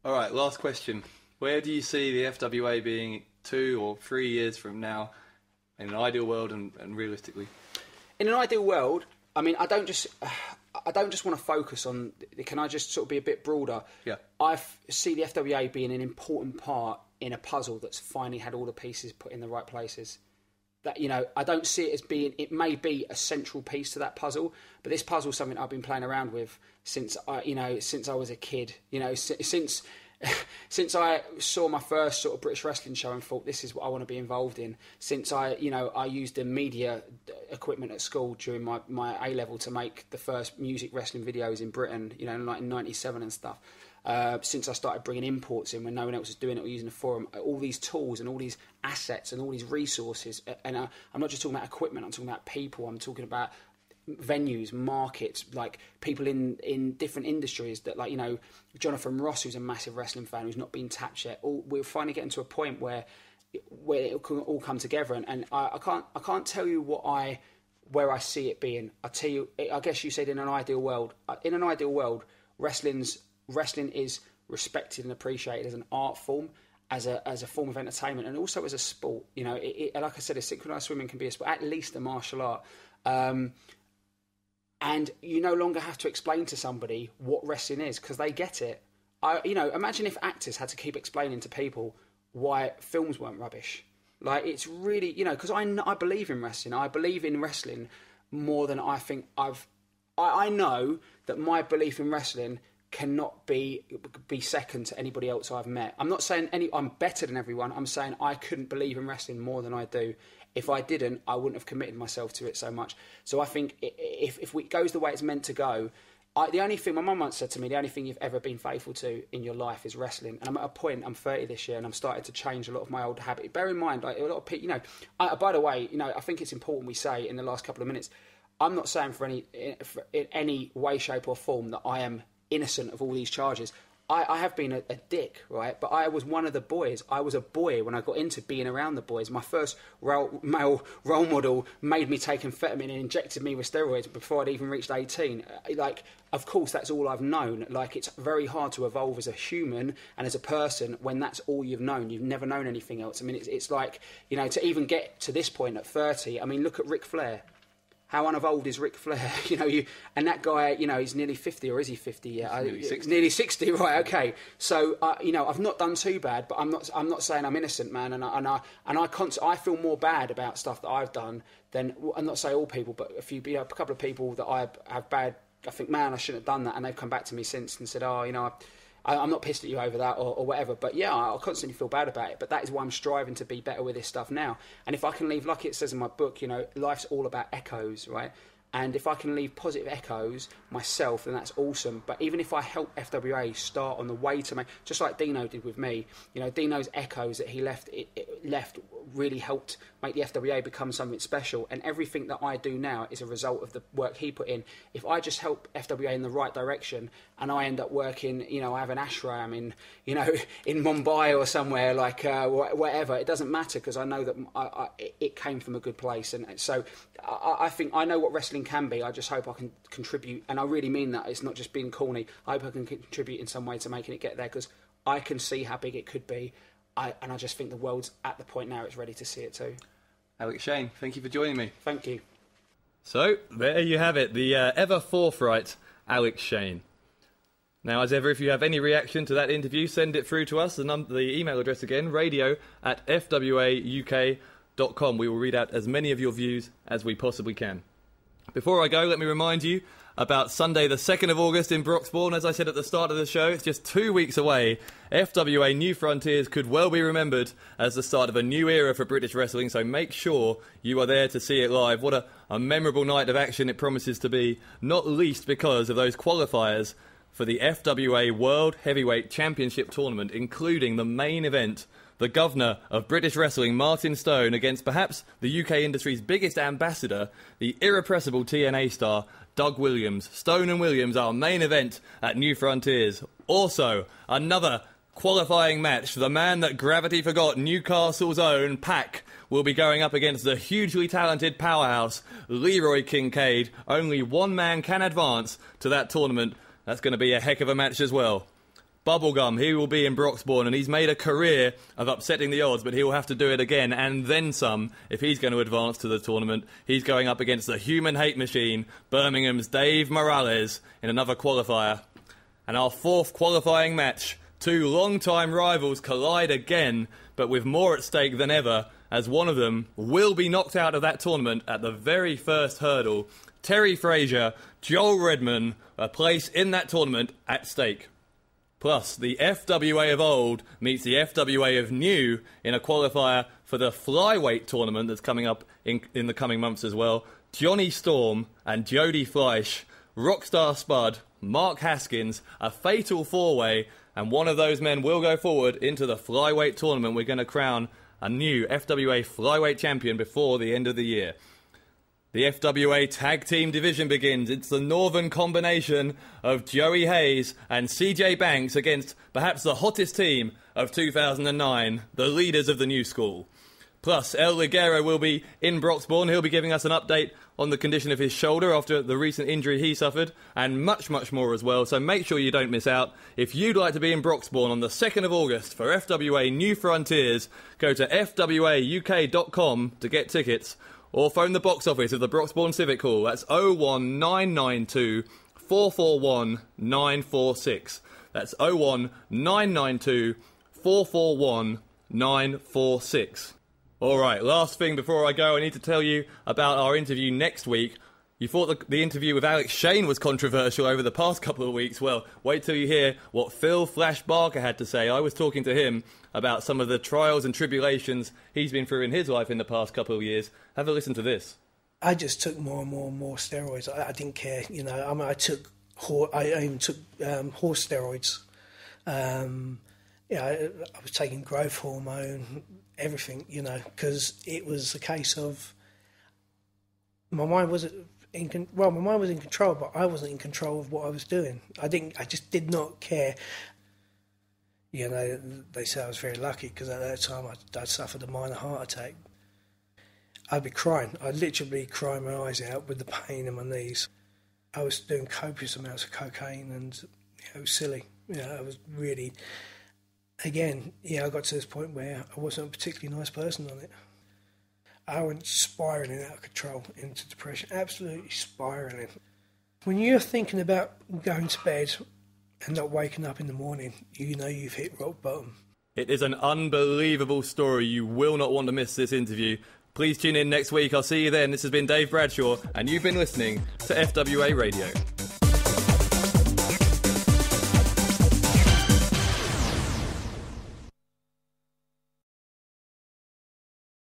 All right, last question. Where do you see the FWA being 2 or 3 years from now, in an ideal world and realistically? In an ideal world, I mean, I don't just want to focus on. Can I just sort of be a bit broader? Yeah. I see the FWA being an important part in a puzzle that's finally had all the pieces put in the right places. That, you know, I don't see it as being. It may be a central piece to that puzzle, but this puzzle is something I've been playing around with since I was a kid. You know, since I saw my first sort of British wrestling show and thought this is what I want to be involved in. Since I used the media equipment at school during my A level to make the first music wrestling videos in Britain, you know, like in '97 and stuff. Since I started bringing imports in when no one else was doing it or using a forum, all these tools and all these assets and all these resources. And I'm not just talking about equipment, I'm talking about people, I'm talking about venues, markets, like people in different industries that, like, you know, Jonathan Ross, who's a massive wrestling fan, who's not been tapped yet. We're finally getting to a point where it can all come together. And I can't tell you where I see it being. I tell you, I guess you said in an ideal world. In an ideal world, wrestling is respected and appreciated as an art form, as a form of entertainment, and also as a sport. You know, like I said, a synchronized swimming can be a sport, at least a martial art. And you no longer have to explain to somebody what wrestling is because they get it. Imagine if actors had to keep explaining to people why films weren't rubbish. Like, it's really, you know, because I believe in wrestling. I believe in wrestling more than I think I know that my belief in wrestling cannot be second to anybody else I've met. I'm not saying I'm better than everyone. I'm saying I couldn't believe in wrestling more than I do. If I didn't, I wouldn't have committed myself to it so much. So I think if it goes the way it's meant to go, the only thing my mum once said to me, the only thing you've ever been faithful to in your life is wrestling. And I'm at a point, I'm 30 this year, and I'm starting to change a lot of my old habits. Bear in mind, like, a lot of people, you know, by the way, you know, I think it's important we say in the last couple of minutes, I'm not saying in any way, shape or form that I am innocent of all these charges. I have been a dick, right? But I was one of the boys. I was a boy when I got into being around the boys. My first male role model made me take amphetamine and injected me with steroids before I'd even reached 18. Like, of course, that's all I've known. Like, it's very hard to evolve as a human and as a person when that's all you've known. You've never known anything else. I mean, it's like, you know, to even get to this point at 30, I mean, look at Ric Flair. How unevolved is Ric Flair? You know, and that guy, you know, he's nearly 50, or is he 50 yet? Nearly 60. Nearly 60, right? Okay. So, you know, I've not done too bad, but I'm not saying I'm innocent, man. And I feel more bad about stuff that I've done than, I'm not saying all people, but a couple of people that I have bad. I think, man, I shouldn't have done that, and they've come back to me since and said, oh, you know, I'm not pissed at you over that or whatever, but yeah, I constantly feel bad about it. But that is why I'm striving to be better with this stuff now. And if I can leave, like it says in my book, you know, life's all about echoes, right? And if I can leave positive echoes myself, then that's awesome. But even if I help FWA start on the way to make, just like Dino did with me, you know, Dino's echoes that he left really helped make the FWA become something special. And everything that I do now is a result of the work he put in. If I just help FWA in the right direction and I end up working, you know, I have an ashram in, you know, in Mumbai or somewhere, like whatever, it doesn't matter because I know that it came from a good place. And so I think I know what wrestling can be. I just hope I can contribute, and I really mean that. It's not just being corny. I hope I can contribute in some way to making it get there, because I can see how big it could be, and I just think the world's at the point now it's ready to see it too. Alex Shane, thank you for joining me. Thank you. So, there you have it, the ever forthright Alex Shane. Now, as ever, if you have any reaction to that interview, send it through to us. The email address again, radio@fwauk.com. We will read out as many of your views as we possibly can. Before I go, let me remind you about Sunday the 2nd of August in Broxbourne. As I said at the start of the show, it's just 2 weeks away. FWA New Frontiers could well be remembered as the start of a new era for British wrestling, so make sure you are there to see it live. What a memorable night of action it promises to be, not least because of those qualifiers for the FWA World Heavyweight Championship Tournament, including the main event, the governor of British wrestling, Martin Stone, against perhaps the UK industry's biggest ambassador, the irrepressible TNA star, Doug Williams. Stone and Williams are main event at New Frontiers. Also, another qualifying match. The man that gravity forgot, Newcastle's own Pac, will be going up against the hugely talented powerhouse, Leroy Kincaid. Only one man can advance to that tournament. That's going to be a heck of a match as well. Bubblegum, he will be in Broxbourne, and he's made a career of upsetting the odds, but he will have to do it again and then some if he's going to advance to the tournament. He's going up against the human hate machine, Birmingham's Dave Morales, in another qualifier. And our fourth qualifying match, two long-time rivals collide again, but with more at stake than ever, as one of them will be knocked out of that tournament at the very first hurdle. Terry Fraser, Joel Redman, a place in that tournament at stake. Plus, the FWA of old meets the FWA of new in a qualifier for the flyweight tournament that's coming up in the coming months as well. Johnny Storm and Jody Fleisch, Rockstar Spud, Mark Haskins, a fatal four-way, and one of those men will go forward into the flyweight tournament. We're going to crown a new FWA flyweight champion before the end of the year. The FWA Tag Team Division begins. It's the northern combination of Joey Hayes and CJ Banks against perhaps the hottest team of 2009, the leaders of the new school. Plus, El Ligero will be in Broxbourne. He'll be giving us an update on the condition of his shoulder after the recent injury he suffered, and much, much more as well. So make sure you don't miss out. If you'd like to be in Broxbourne on the 2nd of August for FWA New Frontiers, go to fwauk.com to get tickets, or phone the box office of the Broxbourne Civic Hall. That's 01992 441 946. That's 01992 441 946. Alright, last thing before I go, I need to tell you about our interview next week. You thought the interview with Alex Shane was controversial over the past couple of weeks. Well, wait till you hear what Phil Flash Barker had to say. I was talking to him about some of the trials and tribulations he's been through in his life in the past couple of years. Have a listen to this. I just took more and more and more steroids. I didn't care, you know. I mean, I even took horse steroids. I was taking growth hormone, everything, you know, because it was a case of my mind wasn't my mind was in control, but I wasn't in control of what I was doing. I just did not care. You know, they say I was very lucky because at that time I'd suffered a minor heart attack. I'd be crying. I'd literally be crying my eyes out with the pain in my knees. I was doing copious amounts of cocaine and it was silly. You know, I was really, again, I got to this point where I wasn't a particularly nice person on it. I went spiralling out of control into depression, absolutely spiralling. When you're thinking about going to bed and not waking up in the morning, you know you've hit rock bottom. It is an unbelievable story. You will not want to miss this interview. Please tune in next week. I'll see you then. This has been Dave Bradshaw, and you've been listening to FWA Radio.